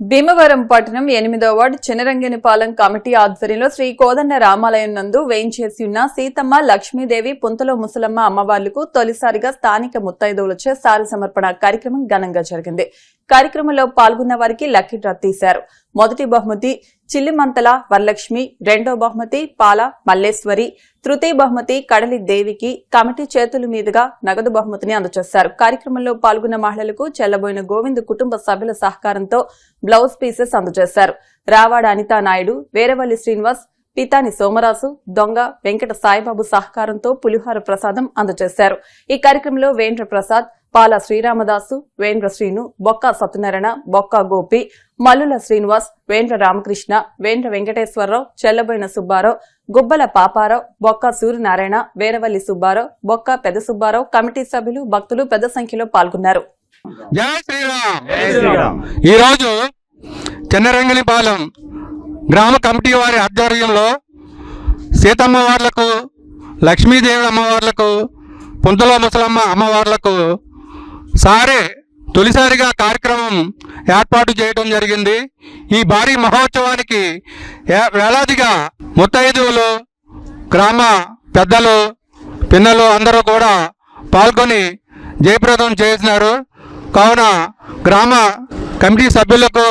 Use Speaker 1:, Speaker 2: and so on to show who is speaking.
Speaker 1: భీమవరం పట్టణం 8వ ward చినరంగనిపాలెం committee ఆధ్వర్యంలో శ్రీ కోదండ రామాలయం నందు వేయించేసి ఉన్న సీతమ్మ లక్ష్మీదేవి పుంతలో ముసలమ్మ అమ్మవార్లకు తొలిసారిగా స్థానిక ముత్తైదువులచే సారి సమర్పణ కార్యక్రమం ఘనంగా జరిగింది. కార్యక్రమంలో పాల్గొన్న వారికి లక్కీ డ్రా తీశారు. మొదటి బహుమతి చిల్లిమంతల వరలక్ష్మి, రెండో బహుమతి పాల మల్లేశ్వరి, తృతీయ బహుమతి కడలి దేవికి కమిటీ చేతుల మీదుగా నగదు బహుమతిని అందజేశారు. కార్యక్రమంలో పాల్గొన్న మహిళలకు చెల్లబోయిన గోవింద్ కుటుంబ సభ్యుల సహకారంతో బ్లౌజ్ పీసెస్ అందజేశారు. రావాడ అనితా నాయుడు, వేరవల్లి శ్రీనివాస్, పితాని సోమరాజు, దొంగ వెంకట సాయిబాబు సహకారంతో పులిహోర ప్రసాదం అందజేశారు. ఈ కార్యక్రమంలో వేంద్ర ప్రసాద్, పాల శ్రీరామదాసు, వేంద్ర శ్రీను, బొక్క సత్యనారాయణ, బొక్క గోపి, మల్లుల శ్రీనివాస్, వేంద్ర రామకృష్ణ, వేంద్ర వెంకటేశ్వరరావు, చెల్లబోయిన సుబ్బారావు, గుబ్బల పాపారావు, బొక్క సూర్యనారాయణ, వేరవల్లి సుబ్బారావు, బొక్క పెద్ద సుబ్బారావు, కమిటీ సభ్యులు, భక్తులు పెద్ద సంఖ్యలో పాల్గొన్నారు.
Speaker 2: జై శ్రీరామ్. ఈరోజు చినరంగనిపాలెం గ్రామ కమిటీ వారి ఆధ్వర్యంలో సీతమ్మ వార్లకు, లక్ష్మీదేవి అమ్మవార్లకు, పుంతలో ముసలమ్మ అమ్మవార్లకు తొలిసారిగా కార్యక్రమం ఏర్పాటు చేయడం జరిగింది. ఈ భారీ మహోత్సవానికి వేలాదిగా ముత్తైదువులు, గ్రామ పెద్దలు, పిన్నలు అందరూ కూడా పాల్గొని జయప్రదం చేసినారు. కావున గ్రామ కమిటీ సభ్యులకు